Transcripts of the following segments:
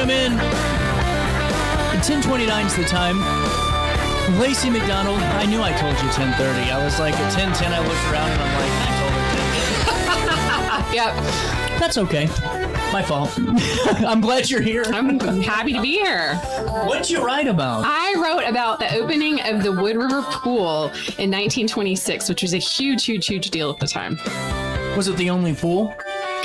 I'm in. 10:29 is the time. Lacy McDonald, I knew I told you 10:30. I was like, at 10:10, I looked around and I'm like, I told her 10:30. Yep. That's okay. My fault. I'm glad you're here. I'm happy to be here. What'd you write about? I wrote about the opening of the Wood River Pool in 1926, which was a huge, huge, huge deal at the time. Was it the only pool?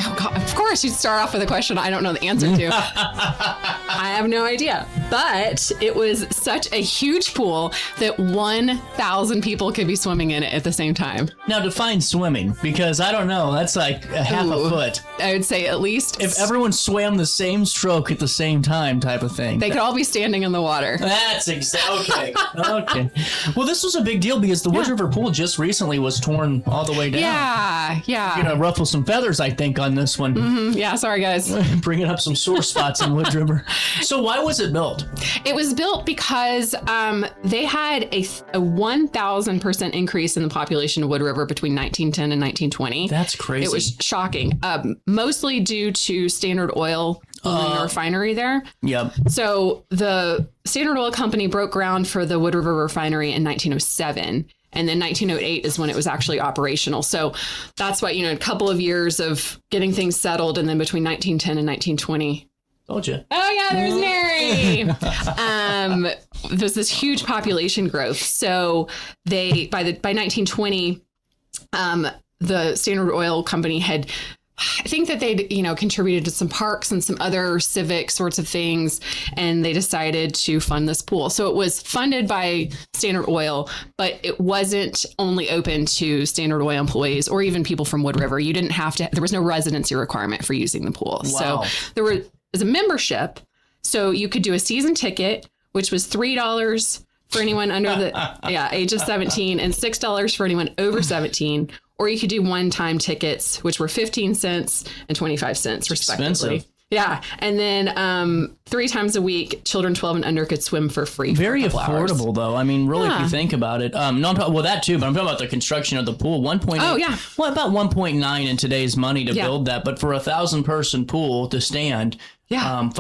Oh, God. Of course, you'd start off with a question I don't know the answer to. I have no idea. But it was such a huge pool that 1,000 people could be swimming in it at the same time. Now, define swimming, because I don't know. That's like a half a foot. I would say at least... If everyone swam the same stroke at the same time type of thing. They could all be standing in the water. That's okay. Okay. Well, this was a big deal because the Wood River Pool just recently was torn all the way down. Yeah. You're going to ruffle some feathers, I think, on this one. Mm-hmm. Yeah, sorry, guys. Bringing up some sore spots in Wood River. So why was it built? It was built because they had a 1,000% increase in the population of Wood River between 1910 and 1920. That's crazy. It was shocking. Mostly due to Standard Oil building a refinery there. Yep. So the Standard Oil Company broke ground for the Wood River refinery in 1907. And then 1908 is when it was actually operational. So that's why, a couple of years of getting things settled. And then between 1910 and 1920. Told you. Oh, yeah, there's Mary. There's this huge population growth. So by 1920, the Standard Oil Company had... I think that they'd, contributed to some parks and some other civic sorts of things, and they decided to fund this pool. So it was funded by Standard Oil, but it wasn't only open to Standard Oil employees or even people from Wood River. You didn't have to, there was no residency requirement for using the pool. Wow. So there was a membership. So you could do a season ticket, which was $3 for anyone under the age of 17 and $6 for anyone over 17. Or you could do one-time tickets, which were 15 cents and 25 cents, respectively. Expensive. Yeah. And then 3 times a week, children 12 and under could swim for free. Very for affordable, hours. though. I mean, really, if you think about it. That too, but I'm talking about the construction of the pool. 1.8. Oh, yeah. Well, about 1.9 in today's money to build that. But for a 1,000-person pool to stand, 500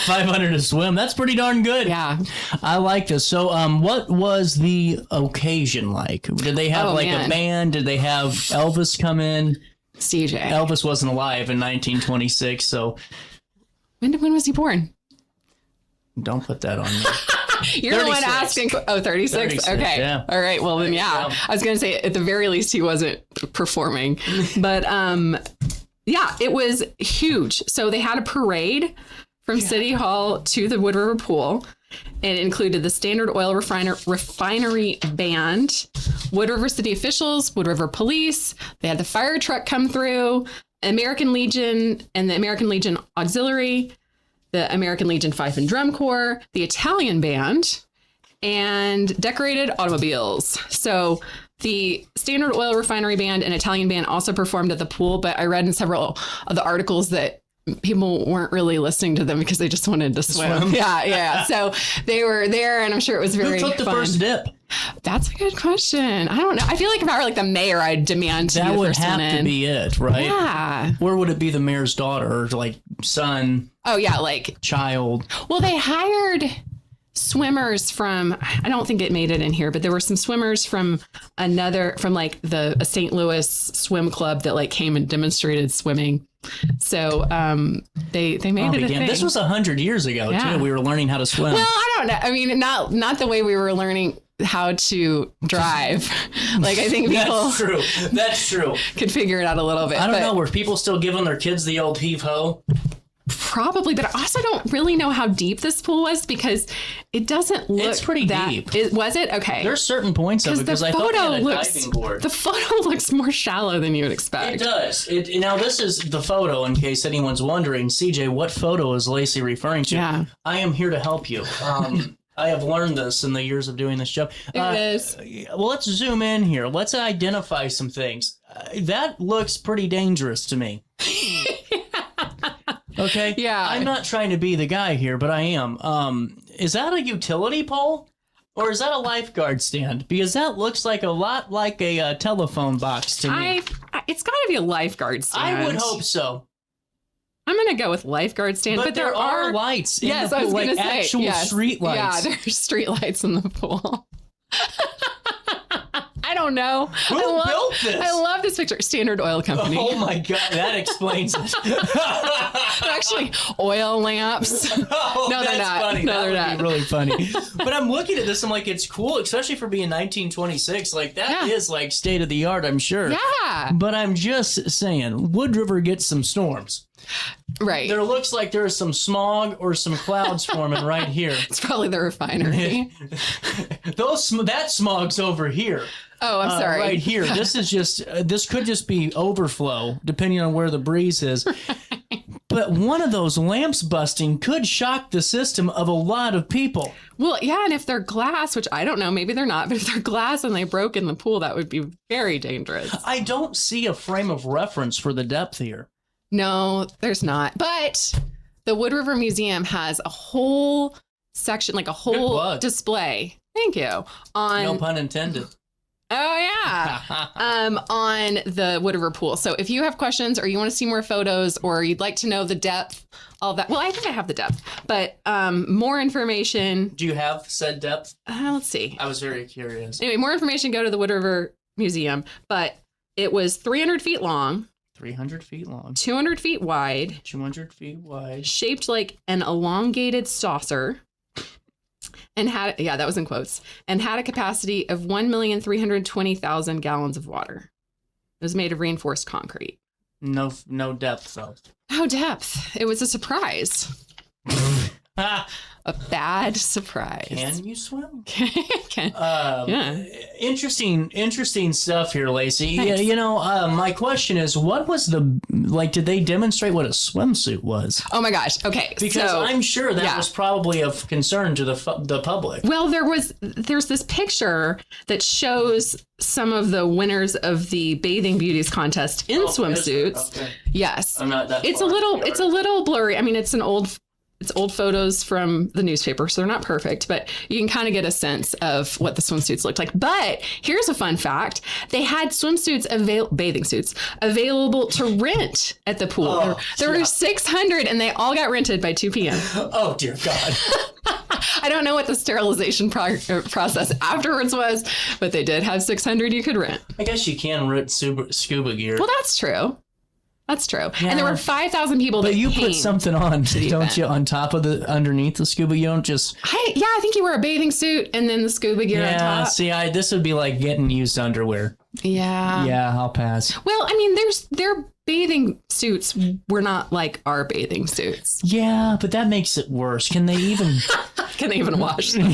500 to swim. That's pretty darn good. Yeah. I like this. So what was the occasion like? Did they have a band? Did they have Elvis come in? CJ. Elvis wasn't alive in 1926, so... When was he born? Don't put that on me. You're 36. The one asking. Oh, 36? Okay. Yeah. All right. Well, then, yeah. I was going to say, at the very least, he wasn't performing. But, it was huge. So they had a parade from City Hall to the Wood River Pool. And it included the Standard Oil Refinery Band, Wood River City officials, Wood River Police. They had the fire truck come through, American Legion and the American Legion Auxiliary, the American Legion Fife and Drum Corps, the Italian Band, and decorated automobiles. So the Standard Oil Refinery Band and Italian Band also performed at the pool, but I read in several of the articles that people weren't really listening to them because they just wanted to swim. Yeah. So they were there, and I'm sure it was very fun. Who took the first dip? That's a good question. I don't know. I feel like if I were like the mayor, I'd demand to be the first one in. That would have to be it, right? Yeah. Where would it be the mayor's daughter, or like son? Oh, yeah, like... Child. Well, they hired swimmers from... I don't think it made it in here, but there were some swimmers from like a St. Louis swim club that like came and demonstrated swimming. So they made it a thing. This was 100 years ago, too. We were learning how to swim. Well, I don't know. I mean, not the way we were learning how to drive. Like, I think people... That's true. Could figure it out a little bit. I don't know. Were people still giving their kids the old heave-ho? Probably, but I also don't really know how deep this pool was because it doesn't look It's pretty deep. Was it? Okay. There's certain points of it because I thought they had a diving board. The photo looks more shallow than you would expect. It does. Now, this is the photo, in case anyone's wondering. CJ, what photo is Lacy referring to? Yeah. I am here to help you. I have learned this in the years of doing this job. There it is. Well, let's zoom in here. Let's identify some things. That looks pretty dangerous to me. Okay? Yeah. I'm not trying to be the guy here, but I am. Is that a utility pole? Or is that a lifeguard stand? Because that looks like a lot like a telephone box to me. It's got to be a lifeguard stand. I would hope so. I'm going to go with lifeguard stand. But there are lights. Yes, I was going to say. Actual street lights. Yeah, there's street lights in the pool. I don't know. Who built this? I love this picture. Standard Oil Company. Oh my God, that explains it. They're actually oil lamps. Oh, No, they're not. Funny. No, they're that would not. be really funny. But I'm looking at this, I'm like, it's cool, especially for being 1926. Like, that is like state of the art, I'm sure. Yeah. But I'm just saying, Wood River gets some storms. Right. There looks like there's some smog or some clouds forming right here. It's probably the refinery. That smog's over here. Oh, I'm sorry. Right here. This is just, this could just be overflow, depending on where the breeze is. But one of those lamps busting could shock the system of a lot of people. Well, yeah, and if they're glass, which I don't know, maybe they're not, but if they're glass and they broke in the pool, that would be very dangerous. I don't see a frame of reference for the depth here. No, there's not. But the Wood River Museum has a whole section, like a whole display. Thank you. On No pun intended. Oh, yeah. On the Wood River pool. So if you have questions or you want to see more photos or you'd like to know the depth, all that. Well, I think I have the depth, but more information. Do you have said depth? Let's see. I was very curious. Anyway, more information, go to the Wood River Museum. But it was 300 feet long. 300 feet long. 200 feet wide. 200 feet wide. Shaped like an elongated saucer. And had, yeah, that was in quotes, and had a capacity of 1,320,000 gallons of water. It was made of reinforced concrete. No depth, though. No depth. It was a surprise. A bad surprise. Can you swim? Yeah. Interesting stuff here, Lacy. Yeah, Thanks. My question is, what was did they demonstrate what a swimsuit was? Oh my gosh. Okay. Because I'm sure that was probably of concern to the public. Well, there's this picture that shows some of the winners of the Bathing Beauties contest in swimsuits. Okay. Yes. I'm not that It's far a little into the it's a little blurry. I mean, it's old photos from the newspaper, so they're not perfect, but you can kind of get a sense of what the swimsuits looked like. But here's a fun fact. They had bathing suits available to rent at the pool. There were 600 and they all got rented by 2 p.m. Oh, dear God. I don't know what the sterilization process afterwards was, but they did have 600 you could rent. I guess you can rent scuba gear. Well, that's true. That's true. Yeah. And there were 5,000 people But that you came. put something on, don't event. you, on top of underneath the scuba? You don't just... I think you wear a bathing suit and then the scuba gear on top. See, this would be like getting used underwear. Yeah. Yeah, I'll pass. Well, I mean, their bathing suits were not like our bathing suits. Yeah, but that makes it worse. Can they even... Can they even wash them?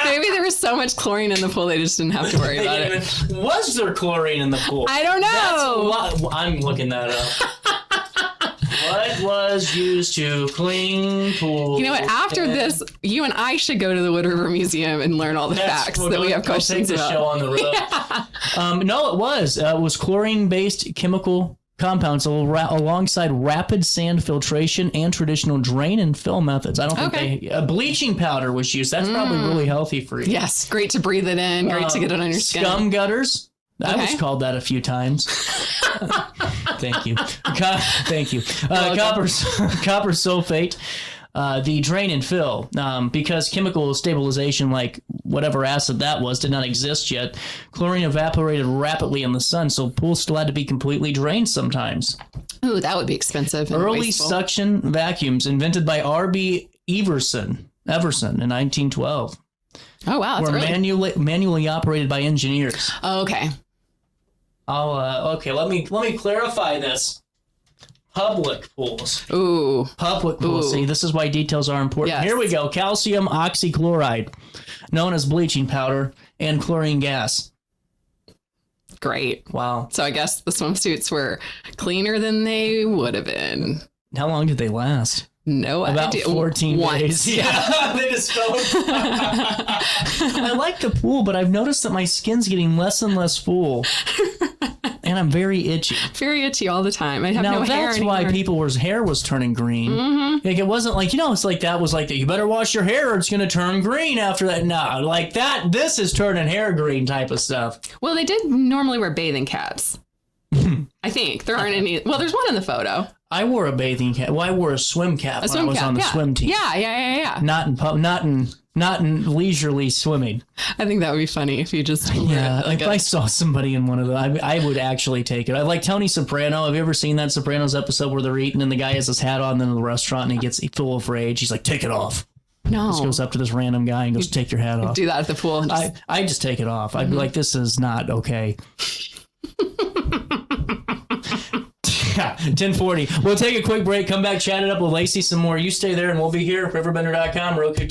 Maybe there was so much chlorine in the pool they just didn't have to worry about it. Was there chlorine in the pool? I don't know. I'm looking that up. What was used to clean pool? You know what? After this, you and I should go to the Wood River Museum and learn all the facts that we have questions about. Take the show on the road. Yeah. No, it was. It was chlorine-based chemical compounds alongside rapid sand filtration and traditional drain and fill methods. I don't think bleaching powder was used. That's probably really healthy for you. Yes, great to breathe it in. Great to get it on your skin. Scum gutters. I was called that a few times. Thank you. Thank you. Copper sulfate. The drain and fill, because chemical stabilization, like whatever acid that was, did not exist yet. Chlorine evaporated rapidly in the sun, so pools still had to be completely drained sometimes. Ooh, that would be expensive. Early suction vacuums invented by R.B. Everson in 1912. Oh wow, that's were early. manually operated by engineers. Oh, okay. Okay. Let me clarify this. Public pools. Ooh. Public pools. Ooh. See, this is why details are important. Yes. Here we go. Calcium oxychloride, known as bleaching powder, and chlorine gas. Great. Wow. So I guess the swimsuits were cleaner than they would have been. How long did they last? No About idea. 14 days. Yeah. They just fell. I like the pool, but I've noticed that my skin's getting less and less full. And I'm very itchy. Very itchy all the time. I have now no hair that's anymore. why people's hair was turning green. Mm-hmm. Like it wasn't like, it's like that was like, you better wash your hair or it's going to turn green after that. No, like that, this is turning hair green type of stuff. Well, they did normally wear bathing caps. I think. There aren't any. Well, there's one in the photo. I wore a bathing cap. Well, I wore a swim cap when I was on the swim team. Yeah. Not in leisurely swimming. I think that would be funny if you just if I saw somebody in one of them, I would actually take it. I like Tony Soprano. Have you ever seen that Sopranos episode where they're eating and the guy has his hat on in the restaurant and he gets full of rage? He's like, take it off. No. Just goes up to this random guy and goes, take your hat off. Do that at the pool. And I just take it off. I'd be like, this is not okay. 10:40. We'll take a quick break, come back, chat it up with Lacy some more. You stay there and we'll be here. RiverBender.com, Roku TV.